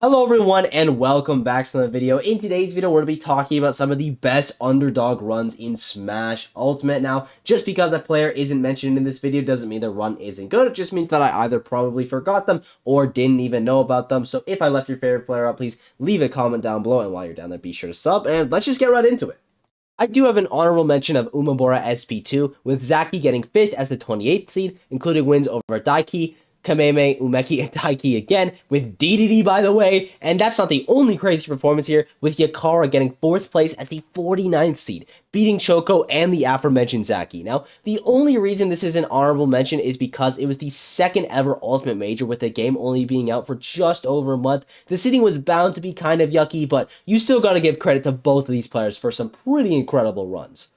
Hello everyone and welcome back to the video. In today's video, we're going to be talking about some of the best underdog runs in Smash Ultimate. Now, just because a player isn't mentioned in this video doesn't mean their run isn't good. It just means that I either probably forgot them or didn't even know about them. So if I left your favorite player out, please leave a comment down below. And while you're down there, be sure to sub and let's just get right into it. I do have an honorable mention of Umabora SP2, with Zaki getting 5th as the 28th seed, including wins over Daiki, Kameme, Umeki, and Daiki again, with DDD by the way, and that's not the only crazy performance here, with Yakara getting 4th place as the 49th seed, beating Choco and the aforementioned Zaki. Now, the only reason this is an honorable mention is because it was the second ever Ultimate Major, with the game only being out for just over a month. The seeding was bound to be kind of yucky, but you still gotta give credit to both of these players for some pretty incredible runs.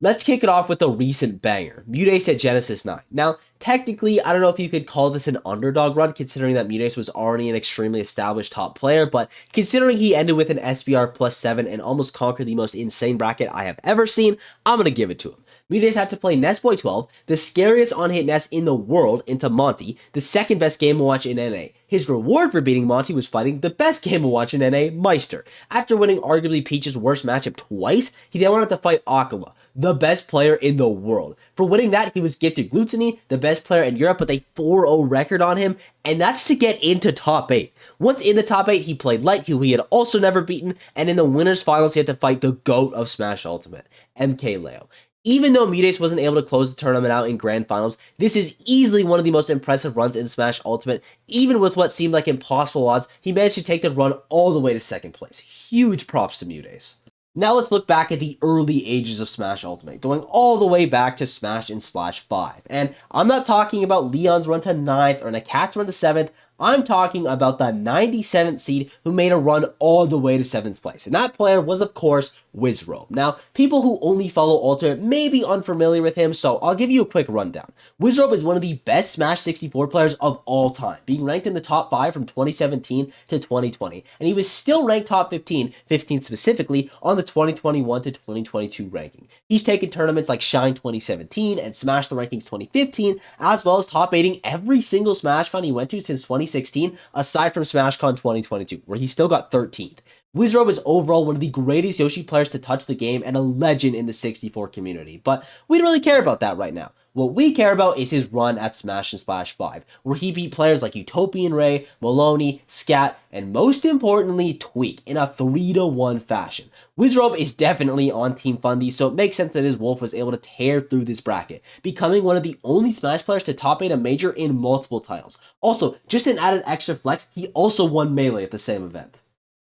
Let's kick it off with a recent banger, Mutace at Genesis 9. Now, technically, I don't know if you could call this an underdog run, considering that Mutace was already an extremely established top player, but considering he ended with an SBR plus 7 and almost conquered the most insane bracket I have ever seen, I'm gonna give it to him. Mutace had to play Nestboy 12, the scariest on-hit Nest in the world, into Monty, the second best Game & Watch in NA. His reward for beating Monty was fighting the best Game & Watch in NA, Meister. After winning arguably Peach's worst matchup twice, he then wanted to fight Akala, the best player in the world. For winning that, he was gifted Gluttony, the best player in Europe, with a 4-0 record on him, and that's to get into top 8. Once in the top 8, he played Light, who he had also never beaten, and in the winners finals, he had to fight the GOAT of Smash Ultimate, MK Leo. Even though Mutace wasn't able to close the tournament out in Grand Finals, this is easily one of the most impressive runs in Smash Ultimate. Even with what seemed like impossible odds, he managed to take the run all the way to 2nd place. Huge props to Mutace. Now let's look back at the early ages of Smash Ultimate, going all the way back to Smash and Splash 5. And I'm not talking about Leon's run to 9th or Nakat's run to 7th, I'm talking about the 97th seed who made a run all the way to 7th place. And that player was, of course, Wizrow. Now, people who only follow Ultimate may be unfamiliar with him, so I'll give you a quick rundown. Wizrow is one of the best Smash 64 players of all time, being ranked in the top 5 from 2017 to 2020. And he was still ranked top 15, 15th specifically, on the 2021 to 2022 ranking. He's taken tournaments like Shine 2017 and Smash the Rankings 2015, as well as top 8ing every single SmashCon he went to since 2016, aside from SmashCon 2022, where he still got 13th. Wizrow is overall one of the greatest Yoshi players to touch the game and a legend in the 64 community, but we don't really care about that right now. What we care about is his run at Smash and Splash 5, where he beat players like Utopian Ray, Maloney, Scat, and most importantly, Tweak in a 3-1 fashion. Wizrow is definitely on Team Fundy, so it makes sense that his Wolf was able to tear through this bracket, becoming one of the only Smash players to top 8 a major in multiple titles. Also, just an added extra flex, he also won Melee at the same event.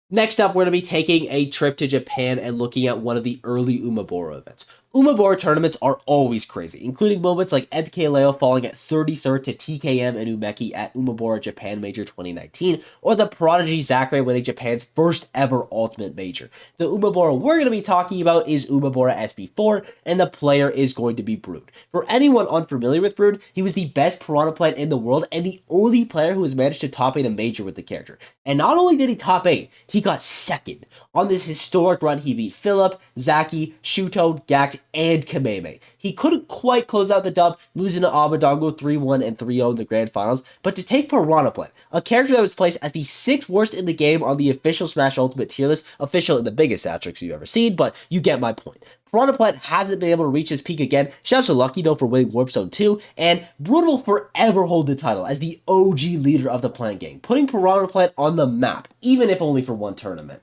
Next up, we're going to be taking a trip to Japan and looking at one of the early Umabora events. Umabora tournaments are always crazy, including moments like MK Leo falling at 33rd to TKM and Umeki at Umabora Japan Major 2019, or the Prodigy Zachary winning Japan's first ever Ultimate Major. The Umabora we're going to be talking about is Umabora SB4, and the player is going to be Brood. For anyone unfamiliar with Brood, he was the best Piranha plant in the world and the only player who has managed to top 8 a major with the character. And not only did he top 8, he got 2nd. On this historic run, he beat Philip, Zaki, Shuto, Gact, and Kameme. He couldn't quite close out the dub, losing to Abadongo 3-1 and 3-0 in the Grand Finals, but to take Piranha Plant, a character that was placed as the 6th worst in the game on the official Smash Ultimate tier list, official in the biggest asterisks you've ever seen, but you get my point. Piranha Plant hasn't been able to reach his peak again. Shouts to Lucky though for winning Warp Zone 2, and Brood will forever hold the title as the OG leader of the Plant gang, putting Piranha Plant on the map, even if only for one tournament.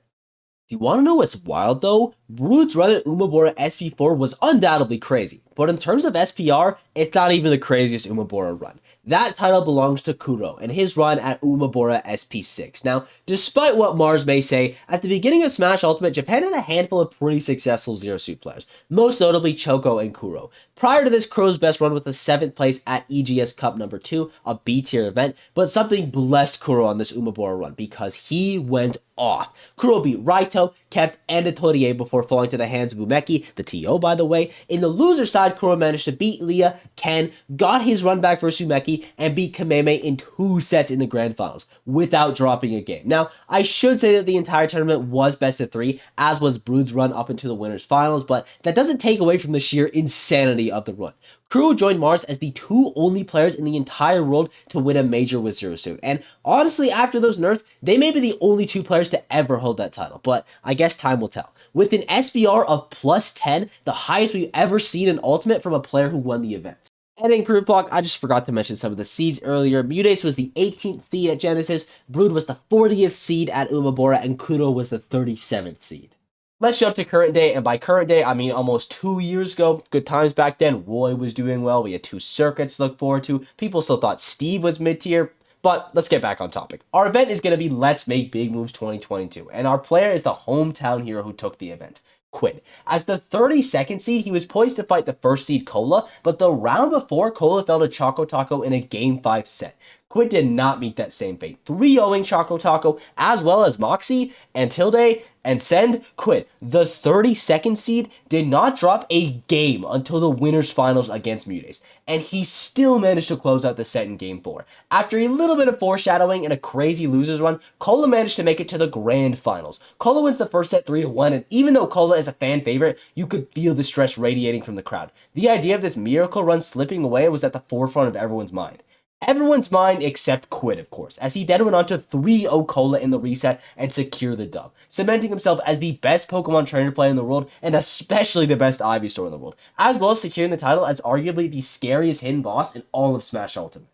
You want to know what's wild though? Brood's run at Umabora SP4 was undoubtedly crazy, but in terms of SPR, it's not even the craziest Umabora run. That title belongs to Kuro and his run at Umabora SP6. Now, despite what Mars may say, at the beginning of Smash Ultimate, Japan had a handful of pretty successful Zero Suit players, most notably Choco and Kuro. Prior to this, Kuro's best run was the 7th place at EGS Cup number 2, a B-tier event, but something blessed Kuro on this Umabora run because he went off. Kuro beat Raito, kept, and Etorie before falling to the hands of Umeki, the TO by the way. In the loser side, Kuro managed to beat Leah, Ken, got his run back versus Umeki, and beat Kameme in 2 sets in the Grand Finals, without dropping a game. Now, I should say that the entire tournament was best of 3, as was Brood's run up into the winners finals, but that doesn't take away from the sheer insanity of the run. Kuro joined Mars as the two only players in the entire world to win a major Wizrow suit, and honestly, after those nerfs, they may be the only two players to ever hold that title, but I guess time will tell. With an SBR of plus 10, the highest we've ever seen in Ultimate from a player who won the event. Ending proof block, I just forgot to mention some of the seeds earlier. Mutace was the 18th seed at Genesis, Brood was the 40th seed at Umabora, and Kuro was the 37th seed. Let's jump to current day, and by current day, I mean almost 2 years ago. Good times back then. Roy was doing well. We had 2 circuits to look forward to. People still thought Steve was mid-tier. But let's get back on topic. Our event is going to be Let's Make Big Moves 2022, and our player is the hometown hero who took the event. Quinn. As the 32nd seed, he was poised to fight the first seed Cola, but the round before, Cola fell to Choco Taco in a Game 5 set. Quinn did not meet that same fate, 3-0ing Choco Taco, as well as Moxie, and Tilde, and Send. Quinn, the 32nd seed, did not drop a game until the winners finals against Mutace, and he still managed to close out the set in Game 4. After a little bit of foreshadowing and a crazy losers run, Cola managed to make it to the grand finals. Cola wins the first set 3-1, and even though Cola is a fan favorite, you could feel the stress radiating from the crowd. The idea of this miracle run slipping away was at the forefront of everyone's mind. Everyone's mind except Quid, of course, as he then went on to 3-0 Cola in the reset and secure the dub, cementing himself as the best Pokemon trainer player in the world and especially the best Ivysaur in the world, as well as securing the title as arguably the scariest hidden boss in all of Smash Ultimate.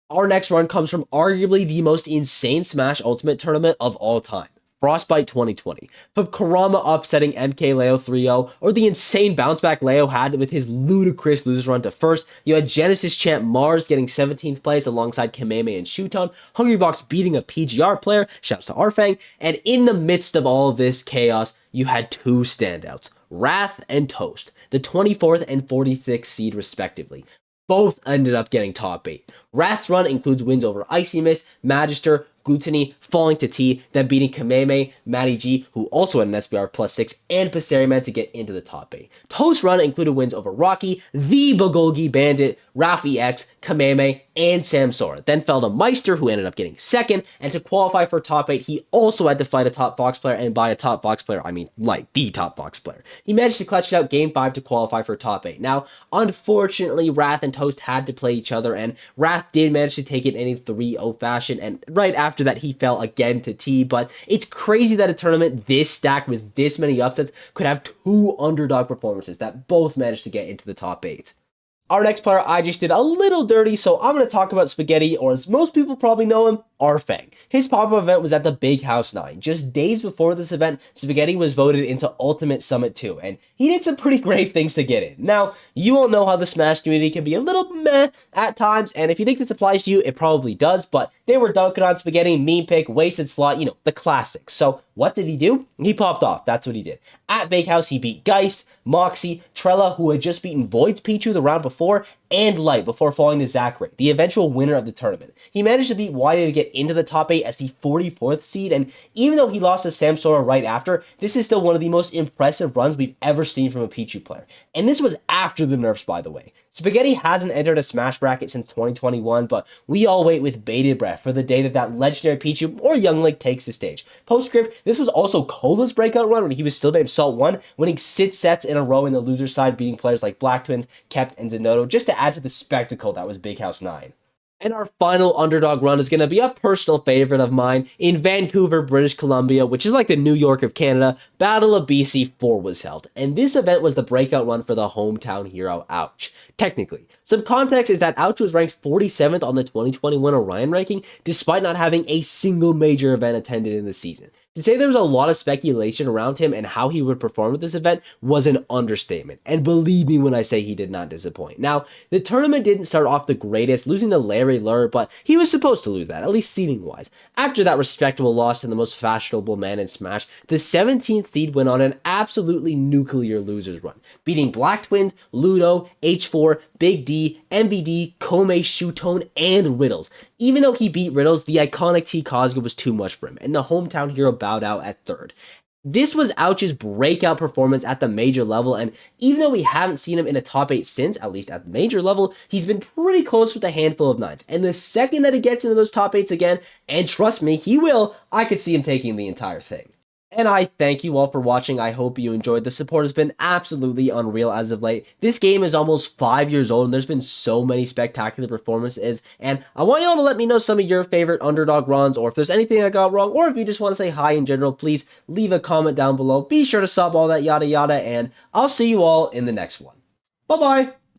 Our next run comes from arguably the most insane Smash Ultimate tournament of all time. Frostbite 2020. From Kurama upsetting MK Leo 3-0, or the insane bounce back Leo had with his ludicrous loser run to first, you had Genesis champ Mars getting 17th place alongside Kameme and Shuton, Hungrybox beating a PGR player, shouts to Arfang, and in the midst of all of this chaos, you had 2 standouts, Wrath and Toast, the 24th and 46th seed respectively. Both ended up getting top 8. Wrath's run includes wins over Icy Mist, Magister, Gluttony, falling to T, then beating Kameme, Matty G, who also had an SBR plus 6, and Passeriman to get into the top 8. Toast run included wins over Rocky, the Bulgogi Bandit, Ralphie X, Kameme, and Samsora. Then fell to Meister, who ended up getting 2nd, and to qualify for top 8, he also had to fight a top Fox player, and by a top Fox player, I mean like the top Fox player. He managed to clutch it out Game 5 to qualify for top 8. Now, unfortunately, Wrath and Toast had to play each other, and Wrath did manage to take it in a 3-0 fashion, and right after that, he fell again to T, but it's crazy that a tournament this stacked with this many upsets could have 2 underdog performances that both managed to get into the top 8. Our next player I just did a little dirty, so I'm going to talk about Spaghetti, or as most people probably know him, Arfang. His pop-up event was at the Big House 9. Just days before this event, Spaghetti was voted into Ultimate Summit 2, and he did some pretty great things to get in. Now, you all know how the Smash community can be a little meh at times, and if you think this applies to you, it probably does, but they were dunking on Spaghetti, meme pick, wasted slot, you know, the classics. So, what did he do? He popped off. That's what he did. At Big House, he beat Geist, Moxie, Trella, who had just beaten Voids Pichu the round before, and Light before falling to Zachary, the eventual winner of the tournament. He managed to beat Whitey to get into the top 8 as the 44th seed, and even though he lost to Samsora right after, this is still one of the most impressive runs we've ever seen from a Pichu player. And this was after the nerfs, by the way. Spaghetti hasn't entered a Smash bracket since 2021, but we all wait with bated breath for the day that legendary Pichu or Young Link takes the stage. Postscript, this was also Cola's breakout run when he was still named Salt 1, winning 6 sets in a row in the loser side, beating players like Black Twins, Kept, and Zenoto, just to add to the spectacle that was Big House 9. And our final underdog run is going to be a personal favorite of mine. In Vancouver, British Columbia, which is like the New York of Canada, Battle of BC 4 was held. And this event was the breakout run for the hometown hero, Ouch. Technically, some context is that Ouch was ranked 47th on the 2021 Orion ranking, despite not having a single major event attended in the season. To say there was a lot of speculation around him and how he would perform at this event was an understatement, and believe me when I say he did not disappoint. Now, the tournament didn't start off the greatest, losing to Larry Lur, but he was supposed to lose that, at least seeding-wise. After that respectable loss to the most fashionable man in Smash, the 17th seed went on an absolutely nuclear losers run, beating Black Twins, Ludo, H4, Big D, MVD, Kome, Shutone, and Riddles. Even though he beat Riddles, the iconic T Cosga was too much for him, and the hometown hero bowed out at 3rd. This was Ouch's breakout performance at the major level, and even though we haven't seen him in a top 8 since, at least at the major level, he's been pretty close with a handful of 9s. And the second that he gets into those top 8s again, and trust me, he will, I could see him taking the entire thing. And I thank you all for watching. I hope you enjoyed. The support has been absolutely unreal as of late. This game is almost 5 years old, and there's been so many spectacular performances. And I want you all to let me know some of your favorite Underdog runs, or if there's anything I got wrong, or if you just want to say hi in general, please leave a comment down below. Be sure to sub, all that yada yada, and I'll see you all in the next one. Bye-bye!